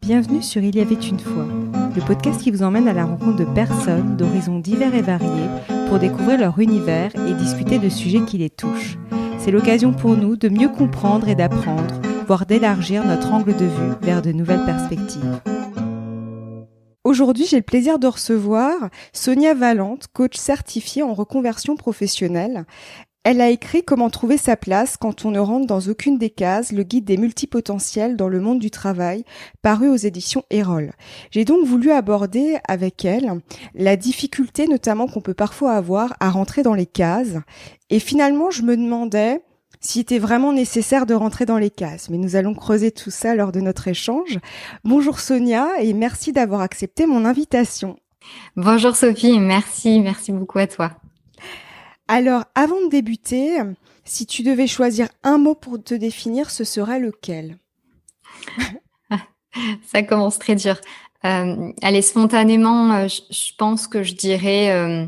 Bienvenue sur Il y avait une fois, le podcast qui vous emmène à la rencontre de personnes d'horizons divers et variés pour découvrir leur univers et discuter de sujets qui les touchent. C'est l'occasion pour nous de mieux comprendre et d'apprendre, voire d'élargir notre angle de vue vers de nouvelles perspectives. Aujourd'hui, j'ai le plaisir de recevoir Sonia Valente, coach certifiée en reconversion professionnelle. Elle a écrit Comment trouver sa place quand on ne rentre dans aucune des cases, le guide des multipotentiels dans le monde du travail, paru aux éditions Erol. J'ai donc voulu aborder avec elle la difficulté notamment qu'on peut parfois avoir à rentrer dans les cases. Et finalement, je me demandais s'il était vraiment nécessaire de rentrer dans les cases. Mais nous allons creuser tout ça lors de notre échange. Bonjour Sonia et merci d'avoir accepté mon invitation. Bonjour Sophie, merci beaucoup à toi. Alors, avant de débuter, si tu devais choisir un mot pour te définir, ce serait lequel ? Ça commence très dur. Allez, spontanément, je pense que je dirais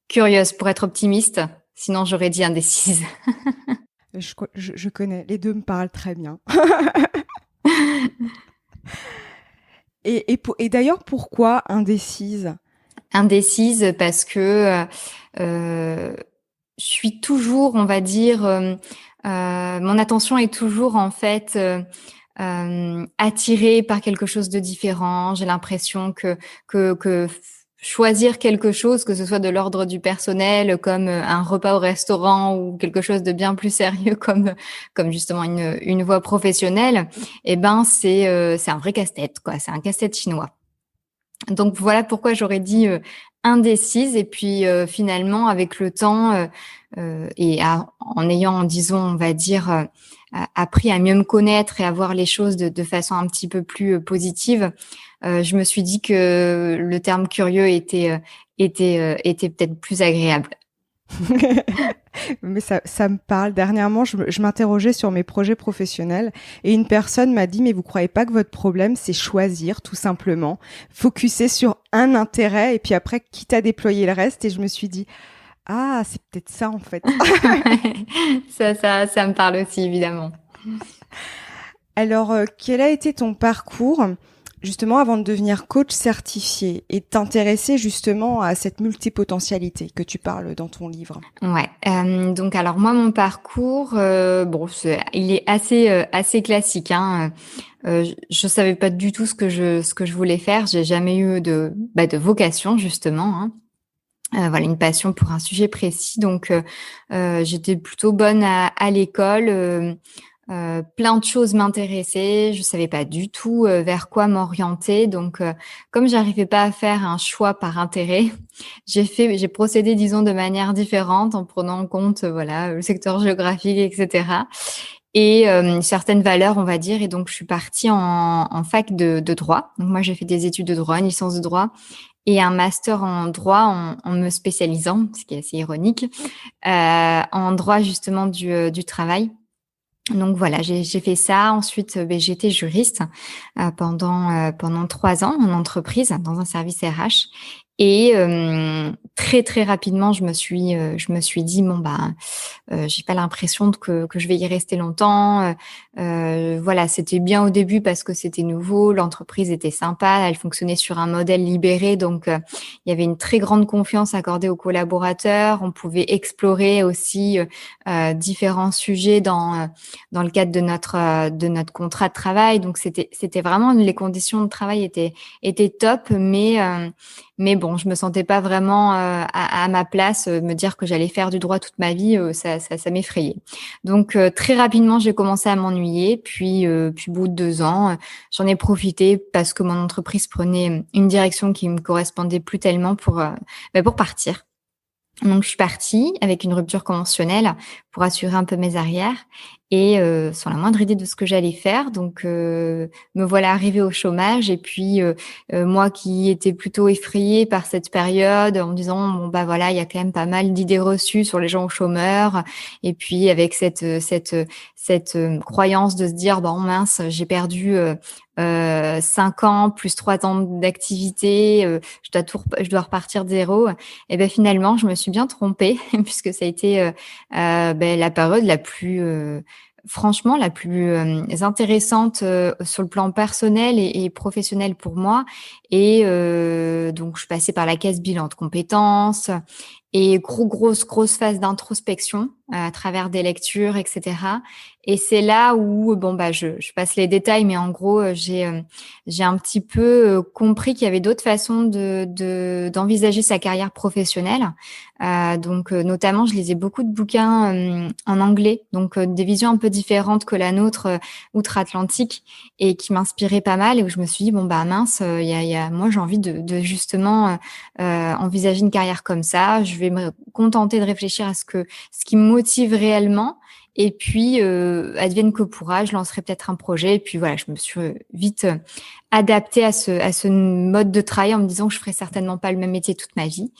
curieuse pour être optimiste. Sinon, j'aurais dit indécise. Je connais, les deux me parlent très bien. Et d'ailleurs, pourquoi indécise ? Indécise parce que je suis toujours, on va dire, mon attention est toujours en fait attirée par quelque chose de différent. J'ai l'impression que choisir quelque chose, que ce soit de l'ordre du personnel, comme un repas au restaurant ou quelque chose de bien plus sérieux comme justement une voie professionnelle, eh ben c'est un vrai casse-tête quoi. C'est un casse-tête chinois. Donc voilà pourquoi j'aurais dit indécise et puis finalement avec le temps en ayant, disons, on va dire, appris à mieux me connaître et à voir les choses de façon un petit peu plus positive, je me suis dit que le terme curieux était peut-être plus agréable. Mais ça me parle. Dernièrement, je m'interrogeais sur mes projets professionnels et une personne m'a dit « Mais vous croyez pas que votre problème, c'est choisir, tout simplement, focuser sur un intérêt et puis après, quitte à déployer le reste ?» Et je me suis dit « Ah, c'est peut-être ça, en fait. » Ça me parle aussi, évidemment. Alors, quel a été ton parcours justement avant de devenir coach certifié et t'intéresser justement à cette multipotentialité que tu parles dans ton livre? Ouais. Donc alors moi mon parcours, il est assez classique. Hein. Je savais pas du tout ce que je voulais faire. J'ai jamais eu de vocation justement. Hein. Voilà, une passion pour un sujet précis. Donc j'étais plutôt bonne à l'école. Plein de choses m'intéressaient, je savais pas du tout vers quoi m'orienter. Donc, comme j'arrivais pas à faire un choix par intérêt, j'ai procédé, disons, de manière différente en prenant en compte, le secteur géographique, etc. Et certaines valeurs, on va dire. Et donc, je suis partie en fac de droit. Donc, moi, j'ai fait des études de droit, une licence de droit et un master en droit en me spécialisant, ce qui est assez ironique, en droit justement du travail. Donc voilà, j'ai fait ça. Ensuite, j'étais juriste pendant 3 ans en entreprise dans un service RH. Et très très rapidement, je me suis dit j'ai pas l'impression que je vais y rester longtemps. Voilà, c'était bien au début parce que c'était nouveau, l'entreprise était sympa, elle fonctionnait sur un modèle libéré, donc il y avait une très grande confiance accordée aux collaborateurs. On pouvait explorer aussi différents sujets dans le cadre de notre contrat de travail. Donc c'était vraiment, les conditions de travail étaient top, mais bon, je me sentais pas vraiment à ma place. Me dire que j'allais faire du droit toute ma vie, ça m'effrayait. Donc très rapidement, j'ai commencé à m'ennuyer. Puis au bout de 2 ans, j'en ai profité parce que mon entreprise prenait une direction qui me correspondait plus tellement pour partir. Donc je suis partie avec une rupture conventionnelle pour assurer un peu mes arrières et sans la moindre idée de ce que j'allais faire. Donc me voilà arrivée au chômage et puis moi qui étais plutôt effrayée par cette période en me disant il y a quand même pas mal d'idées reçues sur les gens chômeurs et puis avec cette croyance de se dire mince, j'ai perdu 5 ans plus 3 ans d'activité, je dois repartir de zéro. Et ben finalement, je me suis bien trompée puisque ça a été la période la plus franchement la plus intéressante sur le plan personnel et professionnel pour moi. Et donc, je passais par la case bilan de compétences et grosse phase d'introspection à travers des lectures, etc. Et c'est là où, bon, bah, je passe les détails, mais en gros, j'ai un petit peu compris qu'il y avait d'autres façons d'envisager sa carrière professionnelle. Donc, notamment, je lisais beaucoup de bouquins en anglais, donc des visions un peu différentes que la nôtre outre-Atlantique, et qui m'inspiraient pas mal, et où je me suis dit, bon, bah mince, moi, j'ai envie de justement envisager une carrière comme ça. Je vais me contenter de réfléchir à ce qui me motive réellement. Et puis, advienne que pourra, je lancerai peut-être un projet. Et puis voilà, je me suis vite adaptée à ce mode de travail en me disant que je ferai certainement pas le même métier toute ma vie.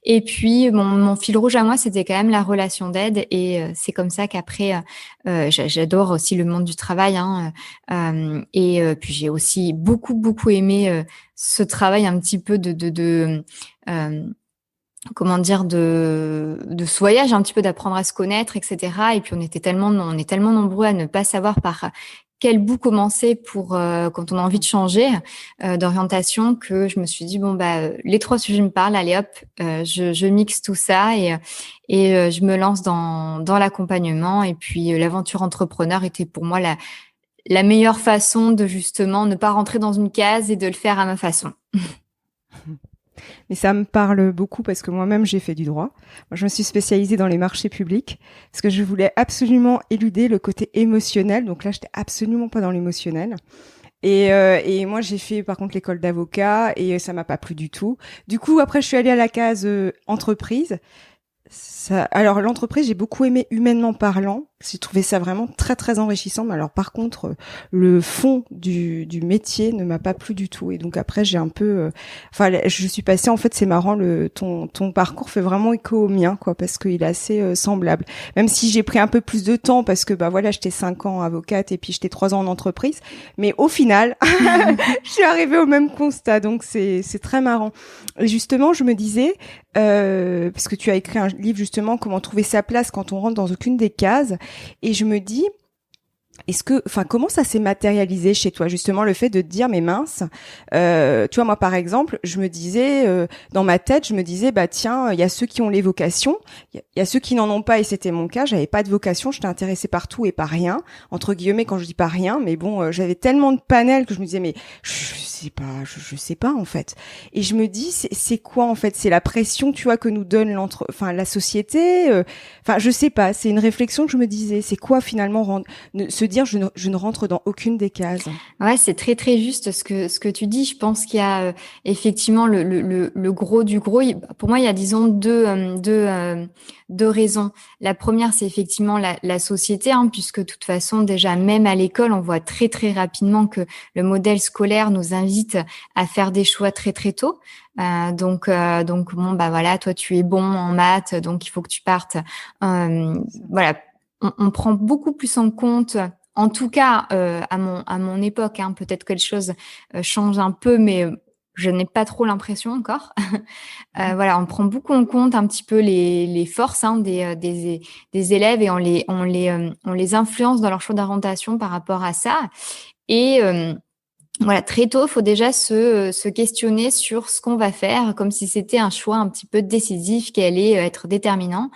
Et puis, mon fil rouge à moi, c'était quand même la relation d'aide. Et c'est comme ça qu'après, j'adore aussi le monde du travail. Et puis, j'ai aussi beaucoup aimé ce travail un petit peu euh, comment dire, de ce voyage, un petit peu d'apprendre à se connaître, etc. Et puis on est tellement nombreux à ne pas savoir par quel bout commencer pour quand on a envie de changer d'orientation, que je me suis dit, bon, bah les 3 sujets me parlent, allez hop, je mixe tout ça, et je me lance dans l'accompagnement. Et puis l'aventure entrepreneur était pour moi la meilleure façon de justement ne pas rentrer dans une case et de le faire à ma façon. Mais ça me parle beaucoup parce que moi-même, j'ai fait du droit. Moi, je me suis spécialisée dans les marchés publics parce que je voulais absolument éluder le côté émotionnel. Donc là, j'étais absolument pas dans l'émotionnel. Et moi, j'ai fait par contre l'école d'avocat et ça m'a pas plu du tout. Du coup, après, je suis allée à la case entreprise. Alors l'entreprise, j'ai beaucoup aimé humainement parlant. J'ai trouvé ça vraiment très enrichissant. Mais alors par contre, le fond du métier ne m'a pas plu du tout. Et donc après, j'ai un peu, je suis passée. En fait, c'est marrant. Ton parcours fait vraiment écho au mien, quoi, parce qu'il est assez semblable. Même si j'ai pris un peu plus de temps, parce que bah voilà, j'étais 5 ans avocate et puis j'étais 3 ans en entreprise. Mais au final, je suis arrivée au même constat. Donc c'est très marrant. Et justement, je me disais, parce que tu as écrit un livre justement, comment trouver sa place quand on rentre dans aucune des cases. Et je me dis, comment ça s'est matérialisé chez toi, justement, le fait de te dire, mais mince, tu vois, moi, par exemple, je me disais, dans ma tête, je me disais, bah, tiens, il y a ceux qui ont les vocations, il y a ceux qui n'en ont pas, et c'était mon cas, j'avais pas de vocation, j'étais intéressée par tout et par rien, entre guillemets, quand je dis pas rien, mais bon, j'avais tellement de panels que je me disais, mais je sais pas, en fait. Et je me dis, c'est quoi, en fait? C'est la pression, tu vois, que nous donne la société, je sais pas, c'est une réflexion que je me disais, c'est quoi, finalement, se dire je ne rentre dans aucune des cases. Ouais, c'est très juste ce que tu dis. Je pense qu'il y a effectivement le gros du gros. Pour moi, il y a disons deux raisons. La première, c'est effectivement la société, puisque de toute façon déjà même à l'école, on voit très rapidement que le modèle scolaire nous invite à faire des choix très tôt. Donc bon, bah voilà, toi tu es bon en maths, donc il faut que tu partes. Voilà, on prend beaucoup plus en compte. En tout cas, à mon époque, peut-être que les choses changent un peu, mais je n'ai pas trop l'impression encore. Voilà, on prend beaucoup en compte un petit peu les forces des élèves, et on les influence dans leur choix d'orientation par rapport à ça. Et voilà, très tôt, il faut déjà se questionner sur ce qu'on va faire, comme si c'était un choix un petit peu décisif qui allait être déterminant.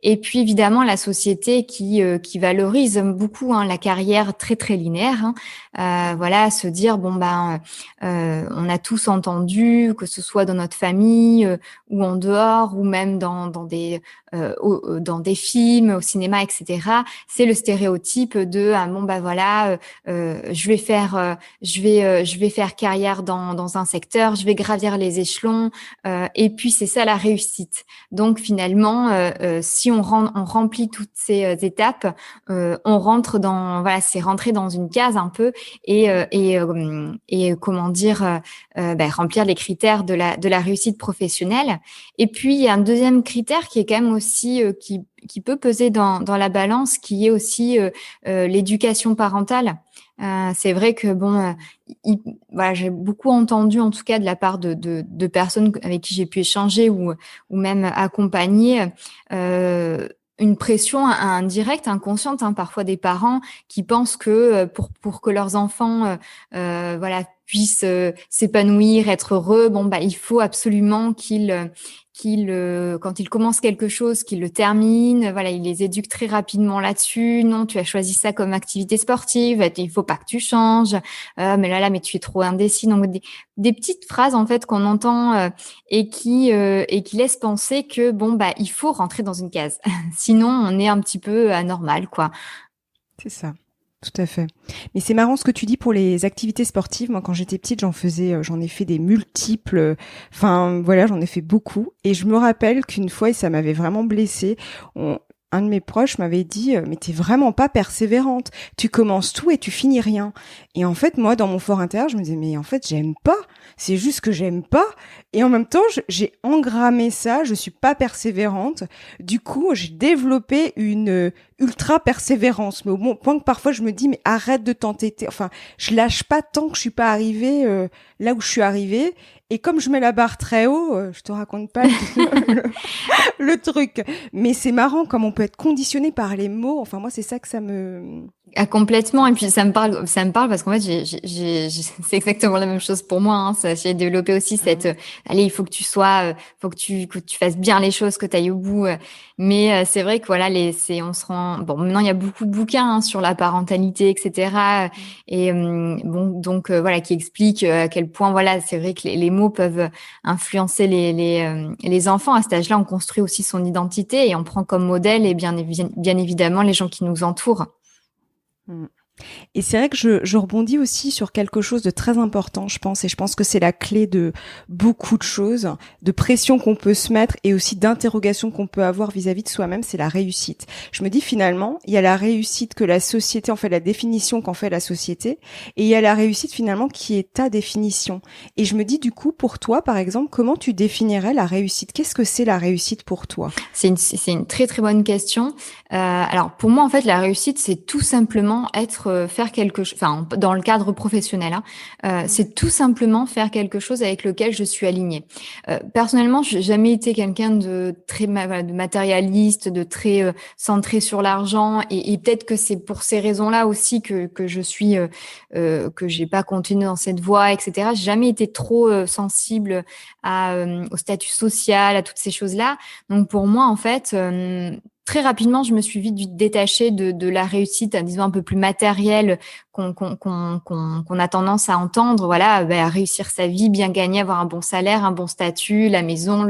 Et puis évidemment, la société qui valorise beaucoup la carrière très linéaire. Voilà, se dire bon on a tous entendu, que ce soit dans notre famille ou en dehors, ou même dans des films, au cinéma, etc. C'est le stéréotype de je vais faire carrière dans un secteur, je vais gravir les échelons, et puis c'est ça la réussite. Donc finalement, si on remplit toutes ces étapes, on rentre c'est rentrer dans une case un peu, et comment dire, remplir les critères de la réussite professionnelle. Et puis il y a un deuxième critère qui est quand même aussi qui peut peser dans la balance, qui est aussi l'éducation parentale. C'est vrai que j'ai beaucoup entendu, en tout cas de la part de personnes avec qui j'ai pu échanger ou même accompagner, une pression indirecte, inconsciente, hein, parfois des parents qui pensent que pour que leurs enfants voilà puissent s'épanouir, être heureux, bon bah il faut absolument qu'ils quand ils commencent quelque chose, qu'ils le terminent. Voilà, ils les éduquent très rapidement là-dessus. Non, tu as choisi ça comme activité sportive, il faut pas que tu changes. Mais mais tu es trop indécis. Donc des petites phrases en fait qu'on entend et qui laissent penser que bon bah il faut rentrer dans une case. Sinon, on est un petit peu anormal, quoi. C'est ça. Tout à fait. Mais c'est marrant ce que tu dis pour les activités sportives. Moi, quand j'étais petite, j'en ai fait des multiples. Enfin, voilà, j'en ai fait beaucoup. Et je me rappelle qu'une fois, et ça m'avait vraiment blessée, un de mes proches m'avait dit, mais t'es vraiment pas persévérante. Tu commences tout et tu finis rien. Et en fait, moi, dans mon fort intérieur, je me disais, mais en fait, j'aime pas. C'est juste que j'aime pas. Et en même temps, j'ai engrammé ça. Je suis pas persévérante. Du coup, j'ai développé une ultra persévérance. Mais au bon point que parfois, je me dis, mais arrête de t'entêter. Enfin, je lâche pas tant que je suis pas arrivée là où je suis arrivée. Et comme je mets la barre très haut, je te raconte pas le truc. Mais c'est marrant comme on peut être conditionné par les mots. Enfin, moi, c'est ça que ça me... Ah, complètement. Et puis ça me parle parce qu'en fait, c'est exactement la même chose pour moi. Hein. J'ai développé aussi allez, il faut que tu sois, faut que tu fasses bien les choses, que tu ailles au bout. Mais c'est vrai que voilà, on se rend. Bon, maintenant il y a beaucoup de bouquins hein, sur la parentalité, etc. Et bon, donc voilà, qui expliquent à quel point voilà, c'est vrai que les mots peuvent influencer les enfants. À cet âge-là, on construit aussi son identité et on prend comme modèle et bien évidemment les gens qui nous entourent. Et c'est vrai que je rebondis aussi sur quelque chose de très important, je pense, et je pense que c'est la clé de beaucoup de choses, de pression qu'on peut se mettre et aussi d'interrogation qu'on peut avoir vis-à-vis de soi-même, c'est la réussite. Je me dis finalement, il y a la réussite que la société, en fait, la définition qu'en fait la société, et il y a la réussite finalement qui est ta définition. Et je me dis du coup, pour toi, par exemple, comment tu définirais la réussite? Qu'est-ce que c'est la réussite pour toi? C'est une très très bonne question. Alors pour moi, en fait, la réussite, c'est tout simplement faire quelque chose. Enfin, dans le cadre professionnel, hein, c'est tout simplement faire quelque chose avec lequel je suis alignée. Personnellement, j'ai jamais été quelqu'un de très de matérialiste, de très centré sur l'argent, et peut-être que c'est pour ces raisons-là aussi que je suis que j'ai pas continué dans cette voie, etc. J'ai jamais été trop sensible au statut social, à toutes ces choses-là. Donc pour moi, en fait, très rapidement, je me suis vite détachée de la réussite, disons un peu plus matérielle qu'on a tendance à entendre. Voilà, à réussir sa vie, bien gagner, avoir un bon salaire, un bon statut, la maison,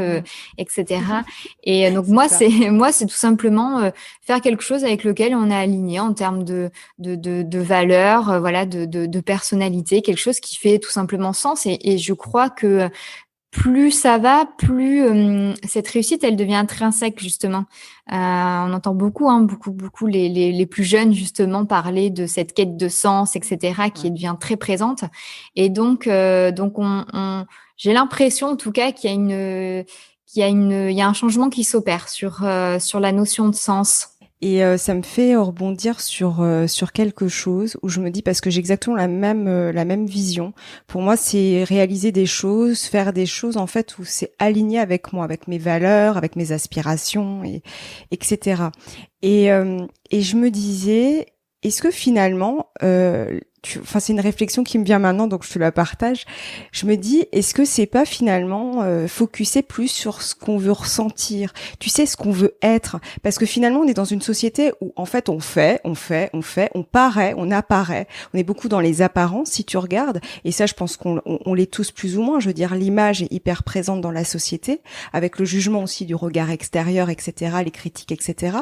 etc. Et donc moi, c'est tout simplement faire quelque chose avec lequel on est aligné en termes de valeurs, voilà, de personnalité, quelque chose qui fait tout simplement sens. Et je crois que plus ça va, plus cette réussite, elle devient intrinsèque justement. On entend beaucoup les plus jeunes justement parler de cette quête de sens, etc., qui devient très présente. Et donc j'ai l'impression en tout cas qu'il y a un changement qui s'opère sur la notion de sens. Et ça me fait rebondir sur quelque chose où je me dis, parce que j'ai exactement la même vision. Pour moi, c'est réaliser des choses, faire des choses en fait où c'est aligné avec moi, avec mes valeurs, avec mes aspirations, et etc. Et je me disais, est-ce que finalement, c'est une réflexion qui me vient maintenant, donc je te la partage. Je me dis, est-ce que c'est pas finalement focuser plus sur ce qu'on veut ressentir, tu sais, ce qu'on veut être, parce que finalement on est dans une société où en fait on paraît, on apparaît, on est beaucoup dans les apparences si tu regardes, et ça je pense qu'on l'est tous plus ou moins. Je veux dire, l'image est hyper présente dans la société, avec le jugement aussi du regard extérieur, etc., les critiques, etc.,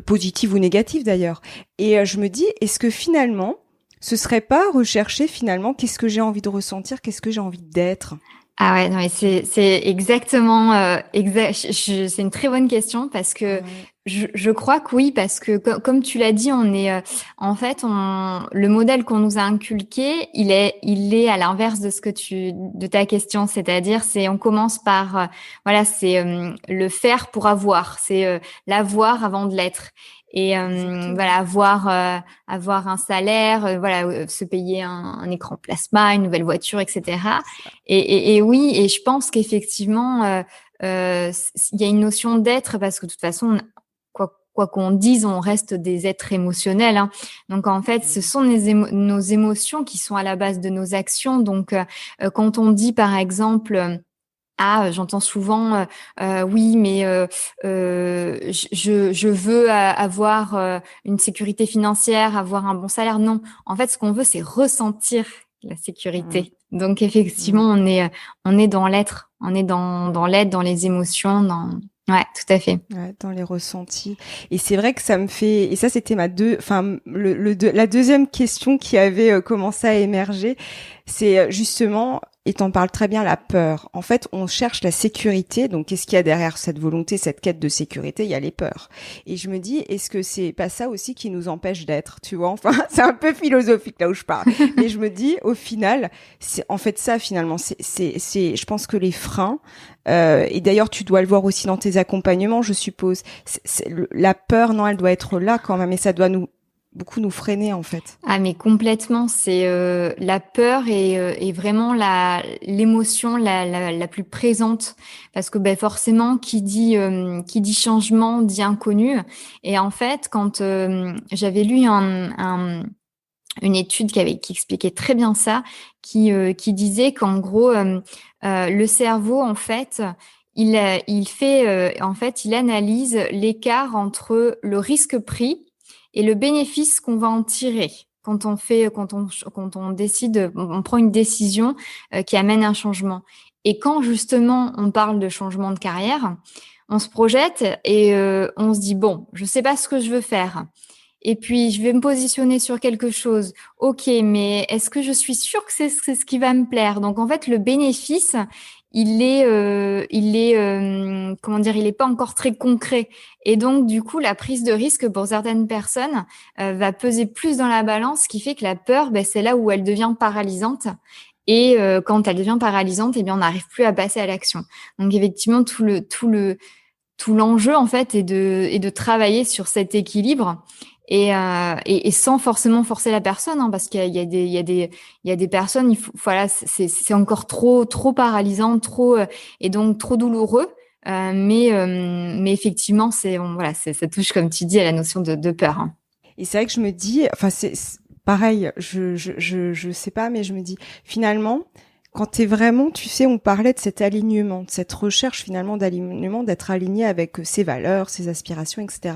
positives ou négatives d'ailleurs. Et je me dis, est-ce que finalement ce serait pas rechercher finalement qu'est-ce que j'ai envie de ressentir, qu'est-ce que j'ai envie d'être? Ah ouais, non mais c'est exactement c'est une très bonne question parce que je crois que oui, parce que comme tu l'as dit, on est en fait le modèle qu'on nous a inculqué, il est à l'inverse de ta question, c'est-à-dire on commence par voilà, c'est le faire pour avoir, c'est l'avoir avant de l'être. Et voilà, avoir un salaire, voilà, se payer un écran plasma, une nouvelle voiture, etc. Et oui, et je pense qu'effectivement, il y a une notion d'être, parce que de toute façon, quoi qu'on dise, on reste des êtres émotionnels, hein. Donc en fait, ce sont nos émotions qui sont à la base de nos actions. Donc quand on dit par exemple j'entends souvent oui, mais je veux avoir une sécurité financière, avoir un bon salaire. Non, en fait, ce qu'on veut, c'est ressentir la sécurité. Donc effectivement, on est dans l'être, on est dans l'être, dans les émotions, ouais, tout à fait. Ouais, dans les ressentis. Et c'est vrai que ça me fait, et ça c'était la deuxième question qui avait commencé à émerger, c'est justement, et t'en parles très bien, la peur. En fait, on cherche la sécurité, donc qu'est-ce qu'il y a derrière cette volonté, cette quête de sécurité? Il y a les peurs. Et je me dis, est-ce que c'est pas ça aussi qui nous empêche d'être, tu vois? Enfin, c'est un peu philosophique là où je parle. Mais je me dis, au final, c'est en fait ça finalement, je pense que les freins, et d'ailleurs, tu dois le voir aussi dans tes accompagnements, je suppose. La peur, non, elle doit être là quand même, et ça doit beaucoup nous freiner en fait. Ah mais complètement, c'est la peur est vraiment l'émotion la plus présente parce que ben forcément qui dit changement dit inconnu et en fait quand j'avais lu une étude qui expliquait très bien ça, qui disait qu'en gros le cerveau en fait il analyse l'écart entre le risque pris et le bénéfice qu'on va en tirer quand on décide, on prend une décision qui amène un changement. Et quand justement on parle de changement de carrière, on se projette et on se dit bon, je sais pas ce que je veux faire. Et puis, je vais me positionner sur quelque chose. OK, mais est-ce que je suis sûre que c'est ce qui va me plaire? Donc, en fait, le bénéfice, comment dire, il est pas encore très concret. Et donc, du coup, la prise de risque pour certaines personnes va peser plus dans la balance, ce qui fait que la peur, ben, c'est là où elle devient paralysante. Et quand elle devient paralysante, eh bien, on n'arrive plus à passer à l'action. Donc, effectivement, tout l'enjeu en fait est de travailler sur cet équilibre et sans forcément forcer la personne, hein, parce qu'il y a des personnes, voilà, c'est encore trop paralysant, et donc trop douloureux. Mais effectivement, voilà, ça touche, comme tu dis, à la notion de peur, hein. Et c'est vrai que je me dis, enfin c'est pareil, je sais pas, mais je me dis finalement, quand t'es vraiment, tu sais, on parlait de cet alignement, de cette recherche finalement d'alignement, d'être aligné avec ses valeurs, ses aspirations, etc.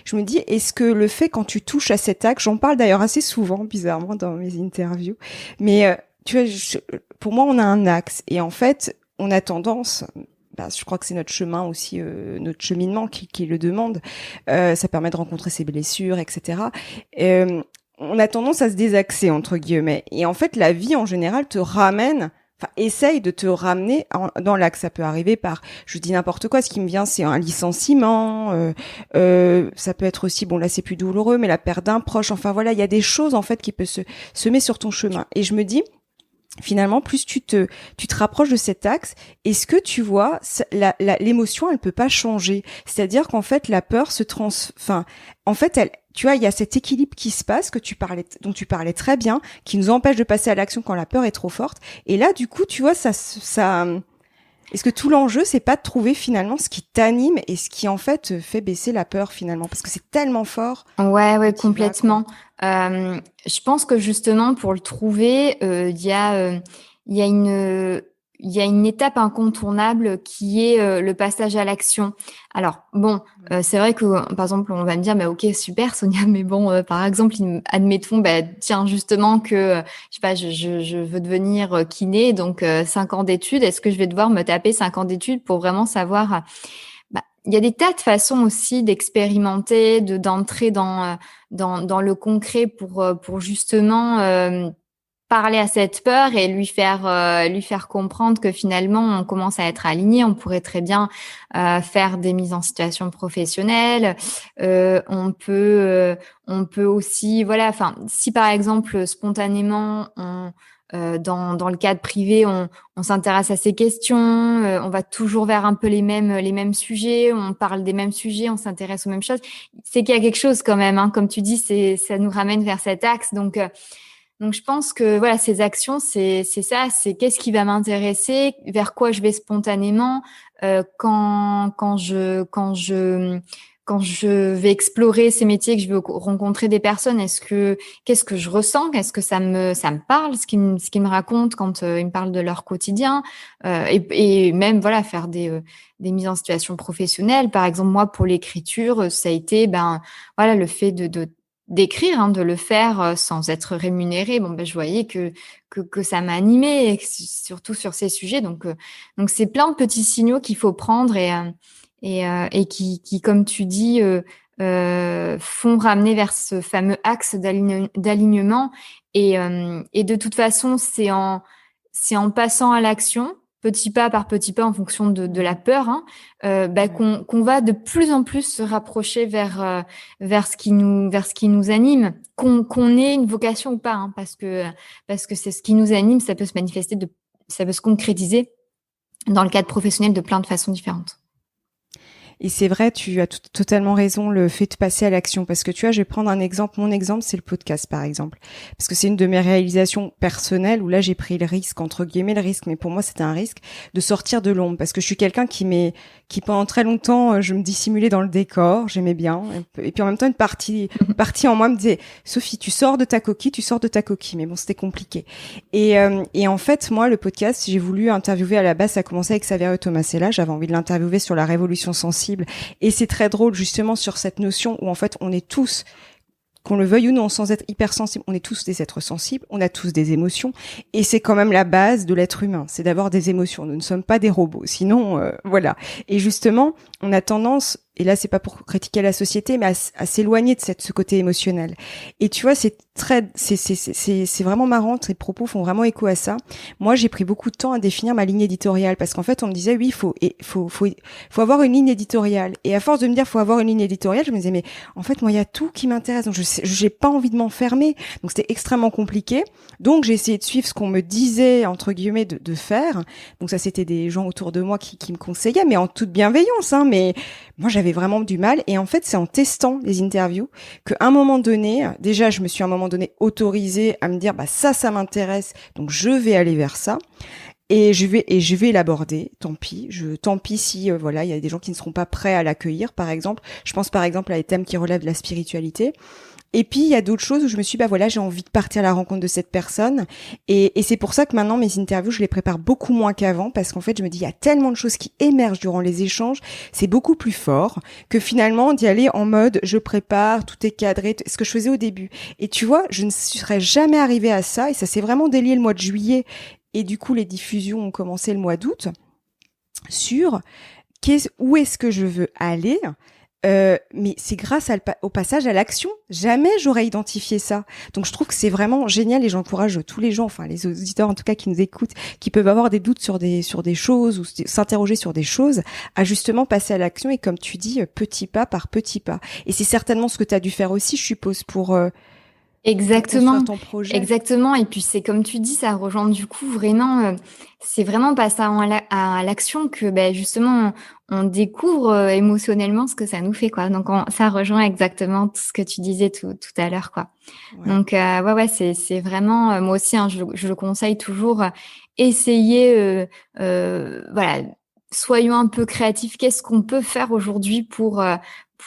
Je me dis, est-ce que le fait quand tu touches à cet axe, j'en parle d'ailleurs assez souvent, bizarrement, dans mes interviews, mais tu vois, pour moi, on a un axe et en fait, on a tendance, je crois que c'est notre chemin aussi, notre cheminement qui le demande. Ça permet de rencontrer ses blessures, etc. On a tendance à se désaxer entre guillemets. Et en fait, la vie en général te ramène. Enfin, essaye de te ramener dans l'axe. Ça peut arriver par, je dis n'importe quoi, ce qui me vient, c'est un licenciement. Ça peut être aussi, bon là c'est plus douloureux, mais la perte d'un proche. Enfin voilà, il y a des choses en fait qui peuvent se semer sur ton chemin. Et je me dis, finalement, plus tu te rapproches de cet axe, est-ce que tu vois, l'émotion, elle peut pas changer. C'est-à-dire qu'en fait, la peur en fait, tu vois, il y a cet équilibre qui se passe dont tu parlais très bien, qui nous empêche de passer à l'action quand la peur est trop forte. Et là, du coup, tu vois, est-ce que tout l'enjeu, c'est pas de trouver finalement ce qui t'anime et ce qui en fait fait baisser la peur finalement, parce que c'est tellement fort. Ouais, complètement. Je pense que justement pour le trouver, il y a une étape incontournable qui est le passage à l'action. Alors bon, c'est vrai que par exemple on va me dire bah ok super Sonia, mais bon par exemple admettons bah tiens justement que je sais pas je veux devenir kiné, donc 5 ans d'études, est-ce que je vais devoir me taper 5 ans d'études pour vraiment savoir. Il y a des tas de façons aussi d'expérimenter, d'entrer dans le concret pour justement parler à cette peur et lui faire comprendre que finalement on commence à être aligné. On pourrait très bien faire des mises en situation professionnelle. On peut aussi voilà. Enfin, si par exemple spontanément dans le cadre privé, on s'intéresse à ces questions, on va toujours vers un peu les mêmes sujets, on parle des mêmes sujets, on s'intéresse aux mêmes choses. C'est qu'il y a quelque chose quand même, hein. Comme tu dis, ça nous ramène vers cet axe. Donc je pense que voilà, ces actions, c'est ça, c'est qu'est-ce qui va m'intéresser, vers quoi je vais spontanément, quand quand je vais explorer ces métiers, que je vais rencontrer des personnes, qu'est-ce que je ressens, qu'est-ce que ça me parle, ce qu'ils me racontent quand ils me parlent de leur quotidien, et même voilà faire des mises en situation professionnelle. Par exemple, moi pour l'écriture, ça a été voilà le fait d'écrire, de le faire sans être rémunéré. Bon, je voyais que ça m'a animée, surtout sur ces sujets. Donc c'est plein de petits signaux qu'il faut prendre et qui, comme tu dis, font ramener vers ce fameux axe d'alignement. Et de toute façon, c'est en passant à l'action, petit pas par petit pas, en fonction de la peur, qu'on va de plus en plus se rapprocher vers ce qui nous anime, qu'on ait une vocation ou pas, parce que c'est ce qui nous anime, ça peut se manifester, ça peut se concrétiser dans le cadre professionnel de plein de façons différentes. Et c'est vrai, tu as totalement raison, le fait de passer à l'action. Parce que tu vois, je vais prendre un exemple. Mon exemple, c'est le podcast, par exemple. Parce que c'est une de mes réalisations personnelles où là, j'ai pris le risque, entre guillemets le risque, mais pour moi, c'était un risque, de sortir de l'ombre. Parce que je suis quelqu'un qui pendant très longtemps, je me dissimulais dans le décor, j'aimais bien. Et puis en même temps, une partie en moi me disait, Sophie, tu sors de ta coquille. Mais bon, c'était compliqué. Et en fait, moi, le podcast, j'ai voulu interviewer à la base, ça a commencé avec Saverio Tomasella. J'avais envie de l'interviewer sur la révolution sensible. Et c'est très drôle justement sur cette notion où en fait on est tous, qu'on le veuille ou non, sans être hypersensible, on est tous des êtres sensibles, on a tous des émotions, et c'est quand même la base de l'être humain, c'est d'avoir des émotions. Nous ne sommes pas des robots, sinon voilà. Et justement, on a tendance, et là c'est pas pour critiquer la société, mais à s'éloigner de ce côté émotionnel. Et tu vois, c'est vraiment marrant, tes propos font vraiment écho à ça. Moi, j'ai pris beaucoup de temps à définir ma ligne éditoriale, parce qu'en fait, on me disait oui, faut avoir une ligne éditoriale. Et à force de me dire faut avoir une ligne éditoriale, je me disais mais en fait moi il y a tout qui m'intéresse, donc j'ai pas envie de m'enfermer. Donc c'était extrêmement compliqué. Donc j'ai essayé de suivre ce qu'on me disait entre guillemets de faire. Donc ça c'était des gens autour de moi qui me conseillaient, mais en toute bienveillance, mais moi j'avais vraiment du mal. Et en fait c'est en testant les interviews qu'à un moment donné, déjà je me suis à un moment donné autorisée à me dire ça m'intéresse, donc je vais aller vers ça. Et je vais l'aborder, tant pis si voilà, il y a des gens qui ne seront pas prêts à l'accueillir, par exemple. Je pense par exemple à des thèmes qui relèvent de la spiritualité. Et puis il y a d'autres choses où je me suis voilà, j'ai envie de partir à la rencontre de cette personne, et c'est pour ça que maintenant mes interviews je les prépare beaucoup moins qu'avant, parce qu'en fait je me dis il y a tellement de choses qui émergent durant les échanges, c'est beaucoup plus fort que finalement d'y aller en mode je prépare, tout est cadré, ce que je faisais au début. Et tu vois, je ne serais jamais arrivée à ça, et ça s'est vraiment délié le mois de juillet. Et du coup, les diffusions ont commencé le mois d'août sur où est-ce que je veux aller. Mais c'est grâce au passage à l'action. Jamais j'aurais identifié ça. Donc je trouve que c'est vraiment génial et j'encourage tous les gens, enfin les auditeurs en tout cas qui nous écoutent, qui peuvent avoir des doutes sur des choses ou s'interroger sur des choses, à justement passer à l'action et comme tu dis, petit pas par petit pas. Et c'est certainement ce que tu as dû faire aussi, je suppose, pour Exactement, ton projet. exactement. Et puis c'est comme tu dis, ça rejoint du coup vraiment, c'est vraiment passant à l'action que justement on découvre émotionnellement ce que ça nous fait, quoi. Donc ça rejoint exactement tout ce que tu disais tout à l'heure, quoi. Ouais. Donc ouais, c'est vraiment moi aussi, je le conseille toujours. Essayer, voilà, soyons un peu créatifs. Qu'est-ce qu'on peut faire aujourd'hui pour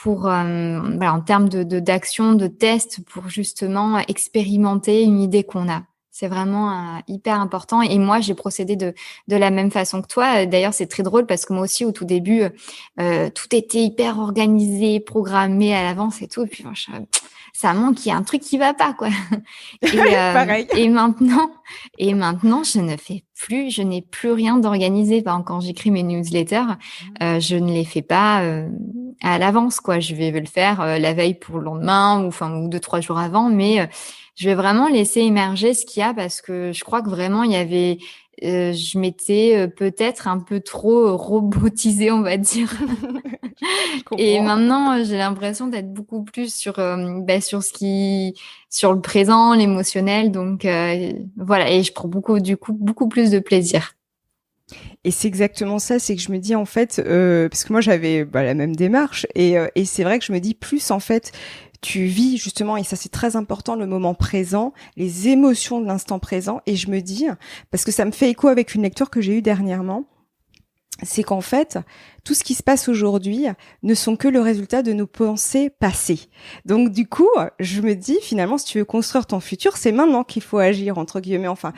voilà, en termes d'action, de test, pour justement expérimenter une idée qu'on a. C'est vraiment hyper important. Et moi, j'ai procédé de la même façon que toi. D'ailleurs, c'est très drôle parce que moi aussi, au tout début, tout était hyper organisé, programmé à l'avance et tout. Et puis, ça manque, il y a un truc qui va pas, quoi. Pareil. Et maintenant, je n'ai plus rien d'organisé. Quand j'écris mes newsletters, je ne les fais pas à l'avance, quoi. Je vais le faire la veille pour le lendemain ou 2-3 jours avant, mais je vais vraiment laisser émerger ce qu'il y a parce que je crois que vraiment il y avait je m'étais peut-être un peu trop robotisée, on va dire. Et maintenant, j'ai l'impression d'être beaucoup plus sur sur le présent, l'émotionnel. Donc voilà, et je prends beaucoup plus de plaisir. Et c'est exactement ça, c'est que je me dis en fait, parce que moi j'avais la même démarche, et c'est vrai que je me dis plus en fait, tu vis justement, et ça c'est très important, le moment présent, les émotions de l'instant présent, et je me dis, parce que ça me fait écho avec une lecture que j'ai eue dernièrement, c'est qu'en fait, tout ce qui se passe aujourd'hui ne sont que le résultat de nos pensées passées. Donc du coup, je me dis finalement, si tu veux construire ton futur, c'est maintenant qu'il faut agir, entre guillemets, enfin,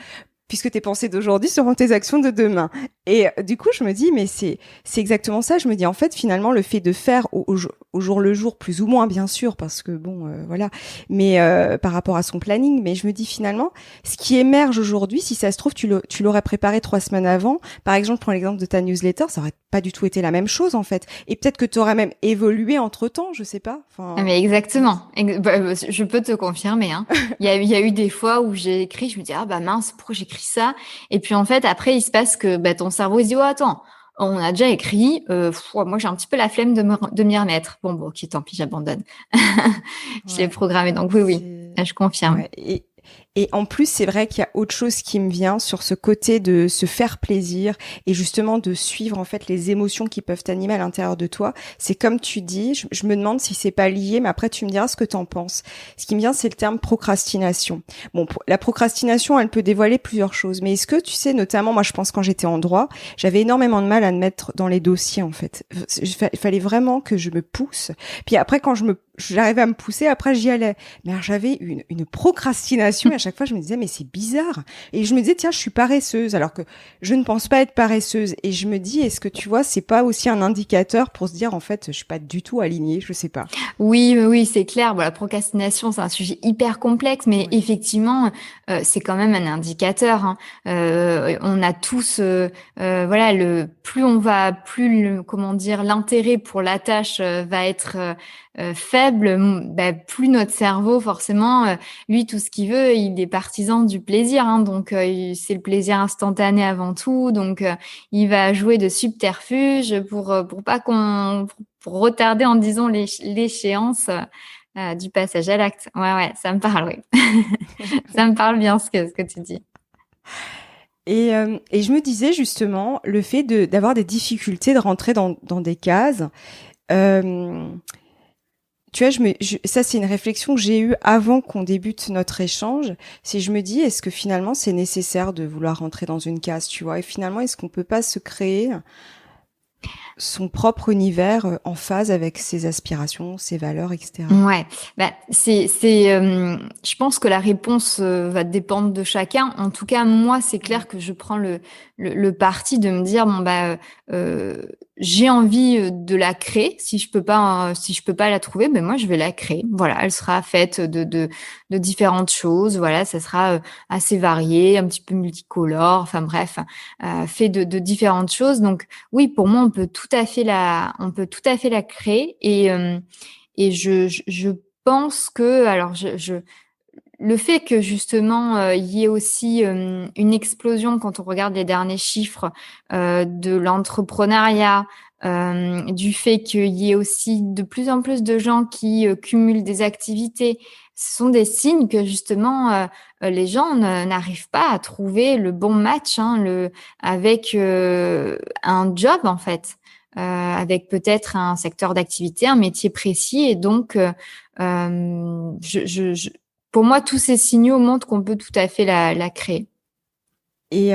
puisque tes pensées d'aujourd'hui seront tes actions de demain. Et du coup, je me dis, mais c'est exactement ça. Je me dis, en fait, finalement, le fait de faire au jour le jour, plus ou moins, bien sûr, parce que bon, voilà, mais par rapport à son planning. Mais je me dis, finalement, ce qui émerge aujourd'hui, si ça se trouve, tu l'aurais préparé 3 semaines avant. Par exemple, prends l'exemple de ta newsletter, ça aurait pas du tout été la même chose, en fait. Et peut-être que tu aurais même évolué entre-temps, je sais pas. Ah, Enfin, mais exactement. Je peux te confirmer, hein. Il y a eu des fois où j'ai écrit, je me dis, ah bah mince, pourquoi j'écris ça? Et puis en fait, après, il se passe que bah, ton cerveau il se dit, oh attends, on a déjà écrit, moi j'ai un petit peu la flemme de m'y remettre. Bon, ok, tant pis, j'abandonne. Je l'ai ouais, programmé, donc oui, c'est je confirme. ouais. Et en plus, c'est vrai qu'il y a autre chose qui me vient sur ce côté de se faire plaisir et justement de suivre en fait les émotions qui peuvent t'animer à l'intérieur de toi. C'est comme tu dis, je me demande si c'est pas lié, mais après tu me diras ce que t'en penses. Ce qui me vient, c'est le terme procrastination. Bon, la procrastination, elle peut dévoiler plusieurs choses, mais est-ce que tu sais, notamment, moi je pense quand j'étais en droit, j'avais énormément de mal à me mettre dans les dossiers en fait. Il fallait vraiment que je me pousse. Puis après, quand j'arrivais à me pousser, après j'y allais. Mais alors, j'avais une procrastination et à chaque fois je me disais mais c'est bizarre. Et je me disais tiens je suis paresseuse alors que je ne pense pas être paresseuse. Et je me dis est-ce que tu vois c'est pas aussi un indicateur pour se dire en fait je suis pas du tout alignée, je sais pas. Oui, c'est clair. Bon, la procrastination, c'est un sujet hyper complexe, mais Ouais. effectivement, c'est quand même un indicateur, hein. On a tous, voilà, plus comment dire, l'intérêt pour la tâche va être faible, bah, plus notre cerveau, forcément, lui, tout ce qu'il veut, il est partisan du plaisir, hein. Donc, c'est le plaisir instantané avant tout. Donc, il va jouer de subterfuges pour pas pour retarder en disant l'échéance du passage à l'acte. Ouais, ça me parle, oui. Ça me parle bien ce que tu dis. Et je me disais justement le fait d'avoir des difficultés de rentrer dans des cases. Euh, Tu vois, ça c'est une réflexion que j'ai eue avant qu'on débute notre échange. Si je me dis, est-ce que finalement c'est nécessaire de vouloir rentrer dans une case, tu vois? Et finalement, est-ce qu'on peut pas se créer son propre univers en phase avec ses aspirations, ses valeurs, etc. Ouais, bah je pense que la réponse va dépendre de chacun. En tout cas, moi, c'est Ouais. clair que je prends le parti de me dire bon bah j'ai envie de la créer. Si je peux pas la trouver, ben moi je vais la créer. Voilà, elle sera faite de différentes choses. Voilà, ça sera assez varié, un petit peu multicolore. Enfin bref, fait de différentes choses. Donc oui, pour moi, on peut tout à fait la créer et je pense que, alors, le fait que justement il y ait aussi une explosion quand on regarde les derniers chiffres de l'entrepreneuriat, du fait qu'il y ait aussi de plus en plus de gens qui cumulent des activités, ce sont des signes que justement les gens n'arrivent pas à trouver le bon match, hein, avec un job en fait. Avec peut-être un secteur d'activité, un métier précis, et donc pour moi, tous ces signaux montrent qu'on peut tout à fait la créer. Et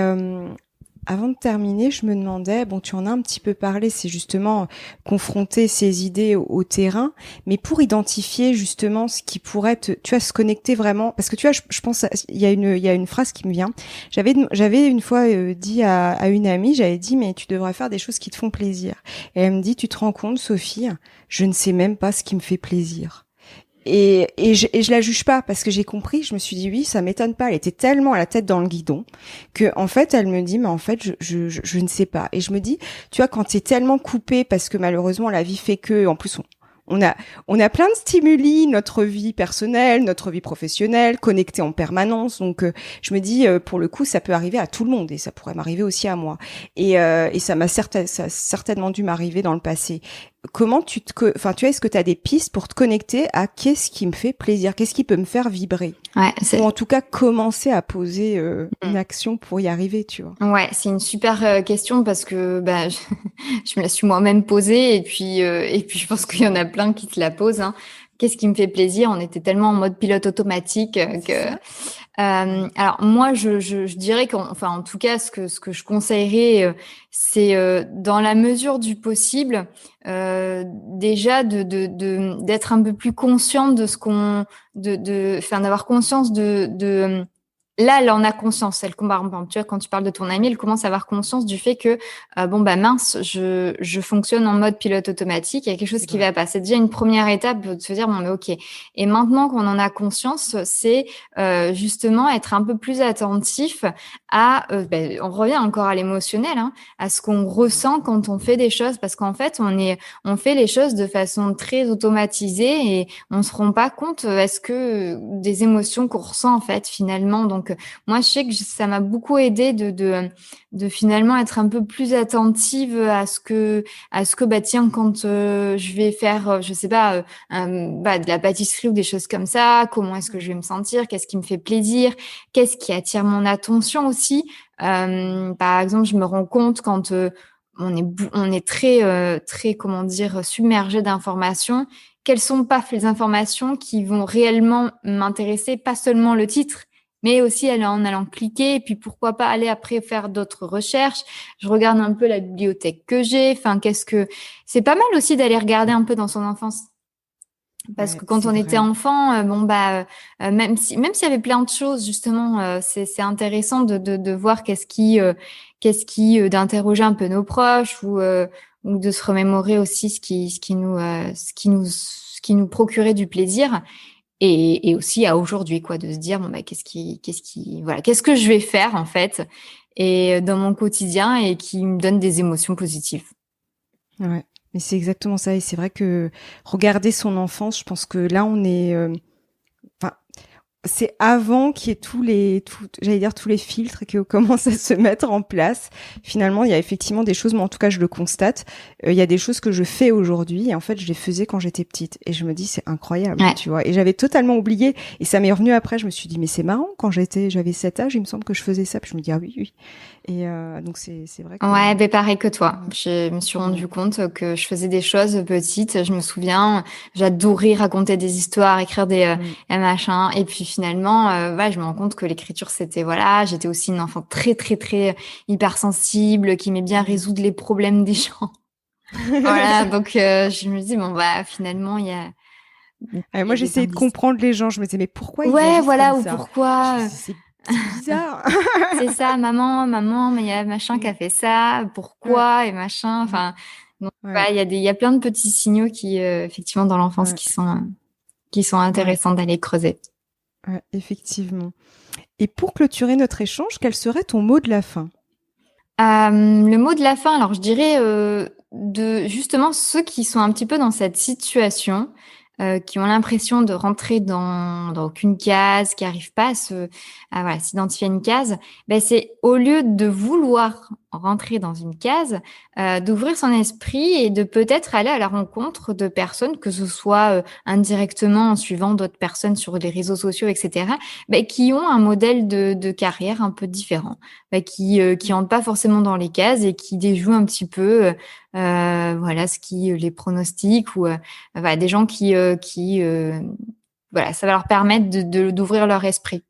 avant de terminer, je me demandais, bon, tu en as un petit peu parlé, c'est justement confronter ces idées au terrain, mais pour identifier justement ce qui pourrait tu vois, se connecter vraiment, parce que tu vois, je pense, il y a une phrase qui me vient. J'avais une fois dit à une amie, j'avais dit, mais tu devrais faire des choses qui te font plaisir. Et elle me dit, tu te rends compte, Sophie, je ne sais même pas ce qui me fait plaisir. Et je la juge pas parce que j'ai compris, je me suis dit oui, ça m'étonne pas. Elle était tellement à la tête dans le guidon que en fait, elle me dit mais en fait, je ne sais pas. Et je me dis, tu vois, quand t'es tellement coupé parce que malheureusement la vie fait que, en plus on a on a plein de stimuli, notre vie personnelle, notre vie professionnelle, connectée en permanence. Donc je me dis pour le coup, ça peut arriver à tout le monde et ça pourrait m'arriver aussi à moi. Et ça ça a certainement dû m'arriver dans le passé. Comment enfin, tu vois, est-ce que tu as des pistes pour te connecter à qu'est-ce qui me fait plaisir, qu'est-ce qui peut me faire vibrer, Ouais, ou en tout cas commencer à poser une action pour y arriver, tu vois. ouais, c'est une super question parce que bah, je me la suis moi-même posée et puis je pense qu'il y en a plein qui se la posent, hein. Qu'est-ce qui me fait plaisir? On était tellement en mode pilote automatique C'est que ça. Alors moi, je dirais en tout cas, ce que je conseillerais, c'est dans la mesure du possible, déjà d'être un peu plus consciente de ce qu'on, d'avoir conscience de là, elle en a conscience. Elle, par exemple, tu vois, quand tu parles de ton amie, elle commence à avoir conscience du fait que, mince, je fonctionne en mode pilote automatique. Il y a quelque chose qui va pas. C'est déjà une première étape de se dire, bon, mais ok. Et maintenant qu'on en a conscience, c'est justement être un peu plus attentif à, on revient encore à l'émotionnel, hein, à ce qu'on ressent quand on fait des choses, parce qu'en fait, on fait les choses de façon très automatisée et on se rend pas compte, est-ce que des émotions qu'on ressent en fait finalement. Donc moi, je sais que ça m'a beaucoup aidé de finalement être un peu plus attentive à ce que tiens, quand je vais faire, je sais pas, de la pâtisserie ou des choses comme ça, comment est-ce que je vais me sentir, qu'est-ce qui me fait plaisir, qu'est-ce qui attire mon attention aussi. Par exemple, je me rends compte quand on est très comment dire, submergé d'informations. Quelles sont pas les informations qui vont réellement m'intéresser, pas seulement le titre, mais aussi en allant cliquer, et puis pourquoi pas aller après faire d'autres recherches. Je regarde un peu la bibliothèque que j'ai. Enfin, c'est pas mal aussi d'aller regarder un peu dans son enfance. Parce que quand on était enfant, même s'il y avait plein de choses, justement, c'est intéressant de voir qu'est-ce qui d'interroger un peu nos proches ou de se remémorer aussi ce qui nous procurait du plaisir. Et aussi à aujourd'hui, quoi, de se dire, qu'est-ce que je vais faire, en fait, et dans mon quotidien et qui me donne des émotions positives. Ouais, mais c'est exactement ça. Et c'est vrai que regarder son enfance, je pense que là, on est... c'est avant qu'il y ait tous les filtres qui commencent à se mettre en place. Finalement, il y a effectivement des choses, mais en tout cas, je le constate. Il y a des choses que je fais aujourd'hui, et en fait, je les faisais quand j'étais petite. Et je me dis, c'est incroyable, tu vois. Et j'avais totalement oublié. Et ça m'est revenu après. Je me suis dit, mais c'est marrant. Quand j'avais cet âge, il me semble que je faisais ça. Puis je me dis, ah oui. Et donc c'est vrai que... Ouais, pareil que toi. Je me suis rendu compte que je faisais des choses petites. Je me souviens, j'adorais raconter des histoires, écrire des machins. Et puis finalement, je me rends compte que l'écriture, j'étais aussi une enfant très très très hypersensible, qui aimait bien résoudre les problèmes des gens. Voilà, donc je me dis finalement il y a... moi, j'essayais de comprendre les gens. Je me disais, mais pourquoi ils agissent comme ça? Ou pourquoi C'est bizarre. C'est ça, maman, mais il y a machin qui a fait ça, pourquoi et machin. Enfin, donc il y a plein de petits signaux qui effectivement dans l'enfance qui sont intéressants d'aller creuser. Ouais, effectivement. Et pour clôturer notre échange, quel serait ton mot de la fin? Le mot de la fin, alors je dirais de justement ceux qui sont un petit peu dans cette situation, qui ont l'impression de rentrer dans aucune case, qui n'arrivent pas à s'identifier à une case, c'est au lieu de vouloir rentrer dans une case, d'ouvrir son esprit et de peut-être aller à la rencontre de personnes, que ce soit indirectement en suivant d'autres personnes sur les réseaux sociaux, etc., qui ont un modèle de carrière un peu différent, qui entrent pas forcément dans les cases et qui déjouent un petit peu ce qui les pronostics ou des gens qui ça va leur permettre d'ouvrir leur esprit.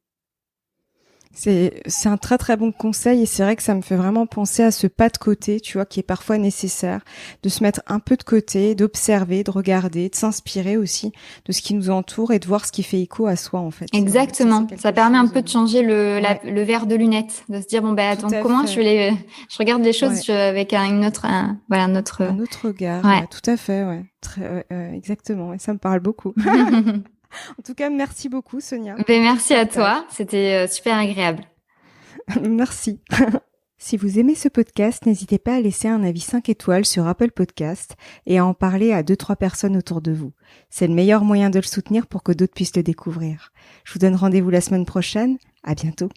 C'est un très très bon conseil, et c'est vrai que ça me fait vraiment penser à ce pas de côté, tu vois, qui est parfois nécessaire, de se mettre un peu de côté, d'observer, de regarder, de s'inspirer aussi de ce qui nous entoure et de voir ce qui fait écho à soi, en fait. Exactement. Ça permet un peu de changer le verre de lunettes, de se dire attends, comment je regarde les choses avec un autre regard. Ouais, tout à fait, ouais. Exactement. Et ça me parle beaucoup. En tout cas, merci beaucoup, Sonia. Merci à toi. C'était super agréable. Merci. Si vous aimez ce podcast, n'hésitez pas à laisser un avis 5 étoiles sur Apple Podcast et à en parler à 2-3 personnes autour de vous. C'est le meilleur moyen de le soutenir pour que d'autres puissent le découvrir. Je vous donne rendez-vous la semaine prochaine. À bientôt.